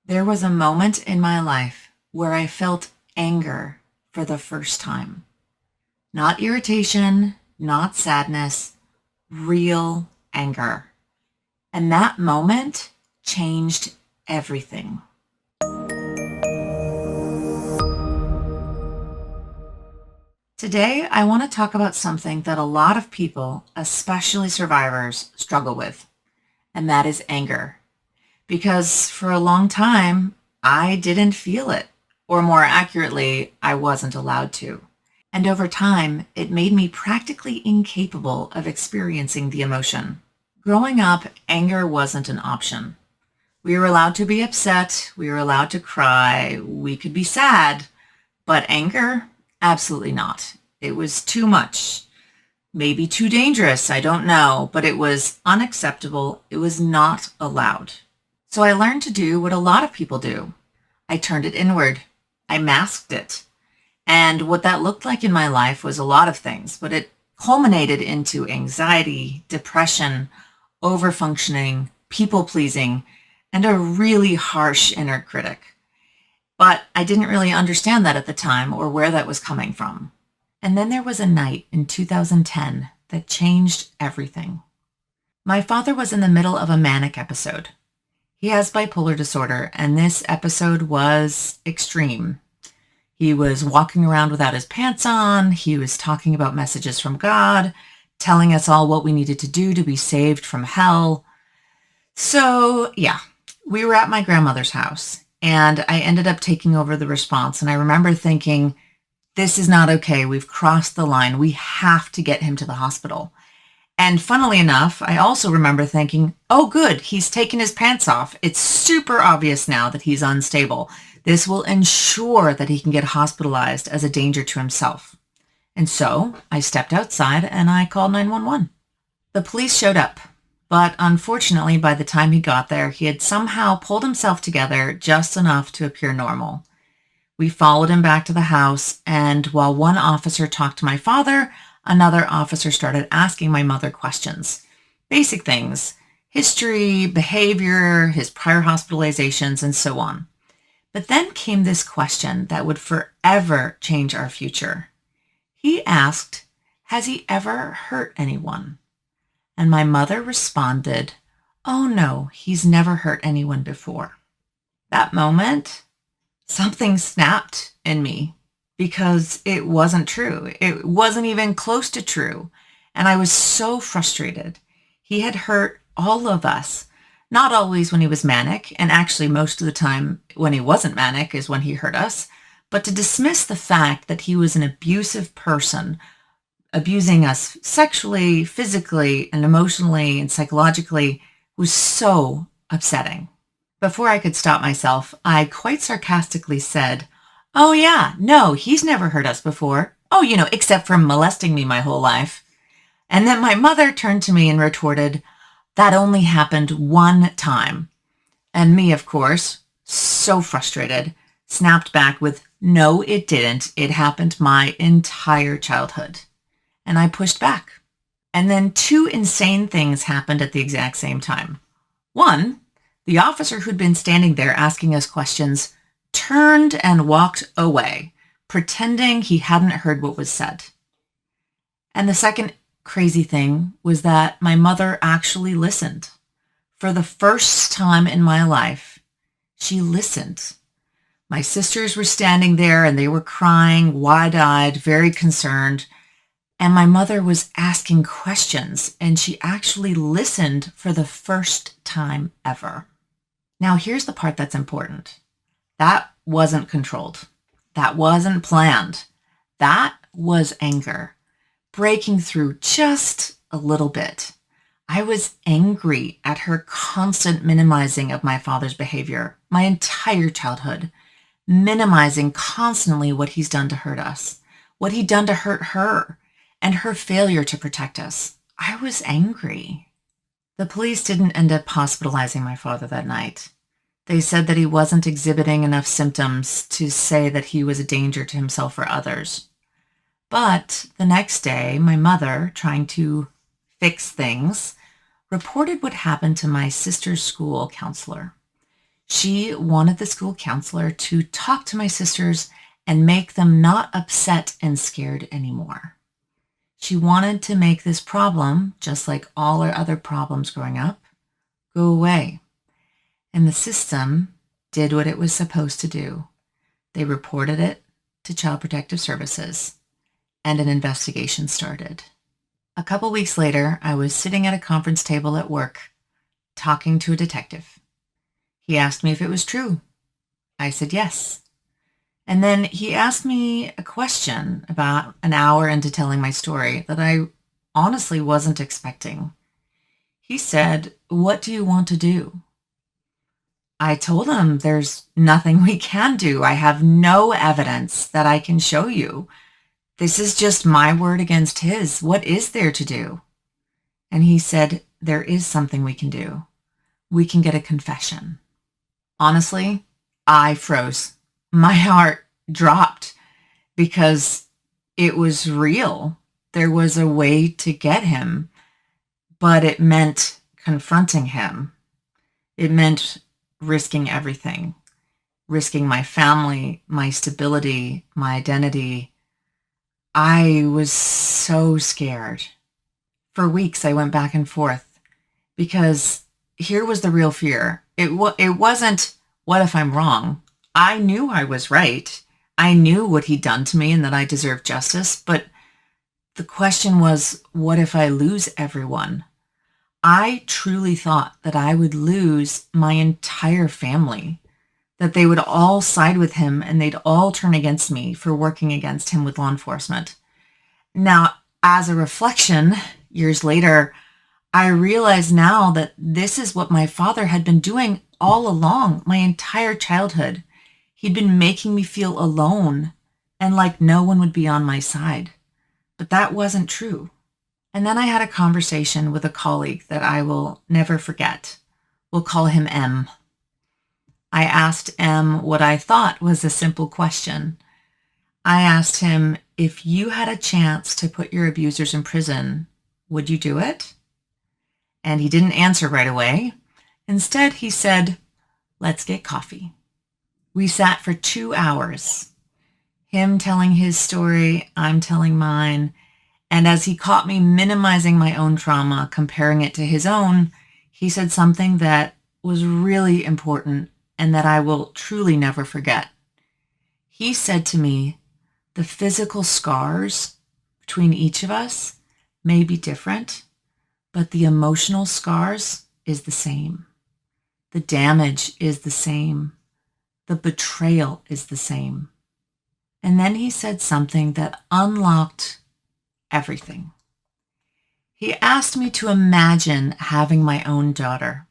There was a moment in my life where I felt anger for the first time. Not irritation, not sadness, real anger. And that moment changed everything. Today, I want to talk about something that a lot of people, especially survivors, struggle with, and that is anger. Because for a long time, I didn't feel it, or more accurately, I wasn't allowed to. And over time, it made me practically incapable of experiencing the emotion. Growing up, anger wasn't an option. We were allowed to be upset, we were allowed to cry, we could be sad, but anger? Absolutely not. It was too much. Maybe too dangerous, I don't know, but it was unacceptable. It was not allowed. So I learned to do what a lot of people do. I turned it inward. I masked it. And what that looked like in my life was a lot of things, but it culminated into anxiety, depression, overfunctioning, people-pleasing, and a really harsh inner critic. But I didn't really understand that at the time or where that was coming from. And then there was a night in 2010 that changed everything. My father was in the middle of a manic episode. He has bipolar disorder, and this episode was extreme. He was walking around without his pants on. He was talking about messages from God, telling us all what we needed to do to be saved from hell. So, yeah, we were at my grandmother's house, and I ended up taking over the response. And I remember thinking, this is not okay. We've crossed the line. We have to get him to the hospital. And funnily enough, I also remember thinking, oh good, he's taken his pants off. It's super obvious now that he's unstable. This will ensure that he can get hospitalized as a danger to himself. And so I stepped outside and I called 911. The police showed up, but unfortunately by the time he got there, he had somehow pulled himself together just enough to appear normal. We followed him back to the house, and while one officer talked to my father, another officer started asking my mother questions. Basic things, history, behavior, his prior hospitalizations, and so on. But then came this question that would forever change our future. He asked, has he ever hurt anyone? And my mother responded, oh no, he's never hurt anyone before. That moment, something snapped in me because it wasn't true. It wasn't even close to true. And I was so frustrated. He had hurt all of us, not always when he was manic, and actually most of the time when he wasn't manic is when he hurt us, but to dismiss the fact that he was an abusive person, abusing us sexually, physically, and emotionally and psychologically was so upsetting. Before I could stop myself, I quite sarcastically said, oh yeah, no, he's never hurt us before. Oh, except for molesting me my whole life. And then my mother turned to me and retorted, that only happened one time. And me, of course, so frustrated, snapped back with, no, it didn't. It happened my entire childhood. And I pushed back. And then two insane things happened at the exact same time. One, the officer who'd been standing there asking us questions turned and walked away, pretending he hadn't heard what was said. And the second crazy thing was that my mother actually listened. For the first time in my life, she listened. My sisters were standing there and they were crying, wide-eyed, very concerned. And my mother was asking questions, and she actually listened for the first time ever. Now, here's the part that's important. That wasn't controlled. That wasn't planned. That was anger, breaking through just a little bit. I was angry at her constant minimizing of my father's behavior, my entire childhood, minimizing constantly what he's done to hurt us, what he'd done to hurt her, and her failure to protect us. I was angry. The police didn't end up hospitalizing my father that night. They said that he wasn't exhibiting enough symptoms to say that he was a danger to himself or others. But the next day, my mother, trying to fix things, reported what happened to my sister's school counselor. She wanted the school counselor to talk to my sisters and make them not upset and scared anymore. She wanted to make this problem, just like all our other problems growing up, go away. And the system did what it was supposed to do. They reported it to Child Protective Services, and an investigation started. A couple weeks later, I was sitting at a conference table at work, talking to a detective. He asked me if it was true. I said yes. And then he asked me a question about an hour into telling my story that I honestly wasn't expecting. He said, "What do you want to do?" I told him there's nothing we can do. I have no evidence that I can show you. This is just my word against his. What is there to do? And he said, there is something we can do. We can get a confession. Honestly, I froze. My heart dropped because it was real. There was a way to get him, but it meant confronting him. It meant risking everything, risking my family, my stability, my identity. I was so scared. For weeks, I went back and forth because here was the real fear. It wasn't, what if I'm wrong? I knew I was right. I knew what he'd done to me and that I deserved justice. But the question was, what if I lose everyone? I truly thought that I would lose my entire family, that they would all side with him and they'd all turn against me for working against him with law enforcement. Now, as a reflection, years later, I realize now that this is what my father had been doing all along, my entire childhood. He'd been making me feel alone and like no one would be on my side. But that wasn't true. And then I had a conversation with a colleague that I will never forget. We'll call him M. I asked M what I thought was a simple question. I asked him, if you had a chance to put your abusers in prison, would you do it? And he didn't answer right away. Instead, he said, let's get coffee. We sat for 2 hours, him telling his story, I'm telling mine. And as he caught me minimizing my own trauma, comparing it to his own, he said something that was really important and that I will truly never forget. He said to me, the physical scars between each of us may be different, but the emotional scars is the same. The damage is the same. The betrayal is the same. And then he said something that unlocked everything. He asked me to imagine having my own daughter.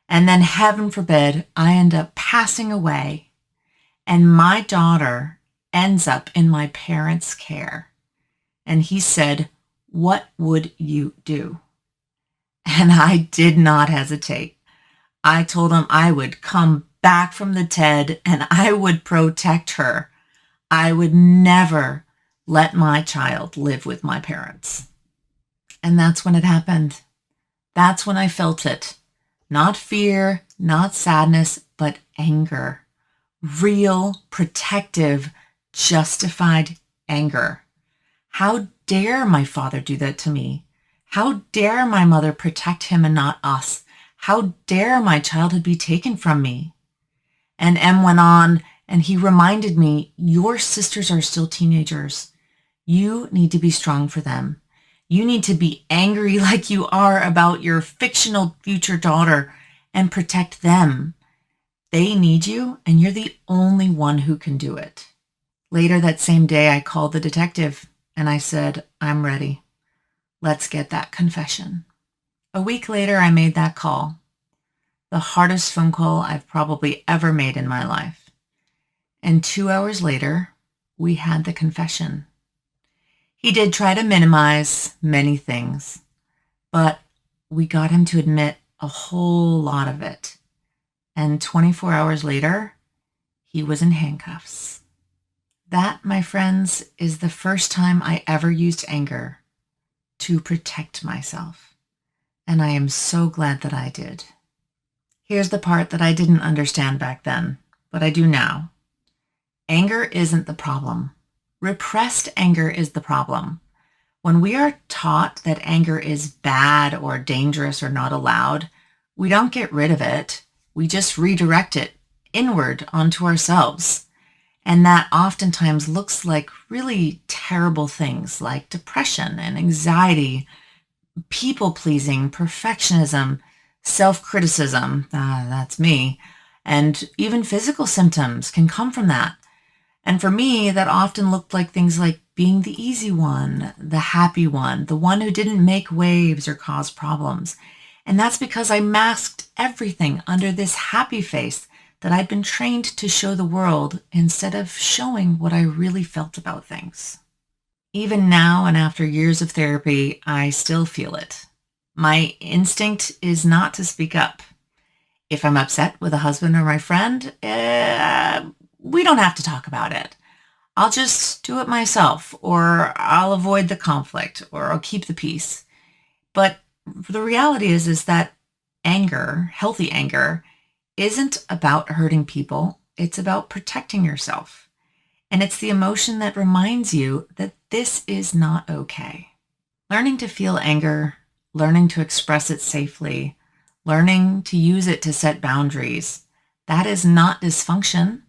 And then, heaven forbid, I end up passing away and my daughter ends up in my parents' care. And he said, what would you do? And I did not hesitate. I told him I would come back from the TED and I would protect her. I would never let my child live with my parents. And that's when it happened. That's when I felt it. Not fear, not sadness, but anger. Real, protective, justified anger. How dare my father do that to me? How dare my mother protect him and not us? How dare my childhood be taken from me? And M went on and he reminded me, your sisters are still teenagers. You need to be strong for them. You need to be angry like you are about your fictional future daughter and protect them. They need you, and you're the only one who can do it. Later that same day, I called the detective and I said, I'm ready. Let's get that confession. A week later, I made that call. The hardest phone call I've probably ever made in my life. And 2 hours later, we had the confession. He did try to minimize many things, but we got him to admit a whole lot of it. And 24 hours later, he was in handcuffs. That, my friends, is the first time I ever used anger to protect myself. And I am so glad that I did. Here's the part that I didn't understand back then, but I do now. Anger isn't the problem. Repressed anger is the problem. When we are taught that anger is bad or dangerous or not allowed, we don't get rid of it. We just redirect it inward onto ourselves. And that oftentimes looks like really terrible things like depression and anxiety, people pleasing, perfectionism, self criticism. That's me. And even physical symptoms can come from that. And for me, that often looked like things like being the easy one, the happy one, the one who didn't make waves or cause problems. And that's because I masked everything under this happy face that I'd been trained to show the world instead of showing what I really felt about things. Even now and after years of therapy, I still feel it. My instinct is not to speak up. If I'm upset with a husband or my friend, we don't have to talk about it. I'll just do it myself, or I'll avoid the conflict, or I'll keep the peace. But the reality is that anger, healthy anger, isn't about hurting people. It's about protecting yourself. And it's the emotion that reminds you that this is not okay. Learning to feel anger, learning to express it safely, learning to use it to set boundaries, that is not dysfunction.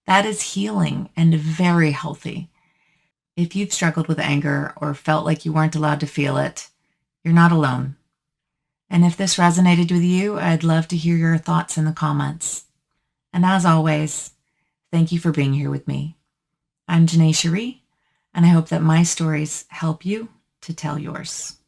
That is healing and very healthy. If you've struggled with anger or felt like you weren't allowed to feel it, you're not alone. And if this resonated with you, I'd love to hear your thoughts in the comments. And as always, thank you for being here with me. I'm Janae Cherie, and I hope that my stories help you to tell yours.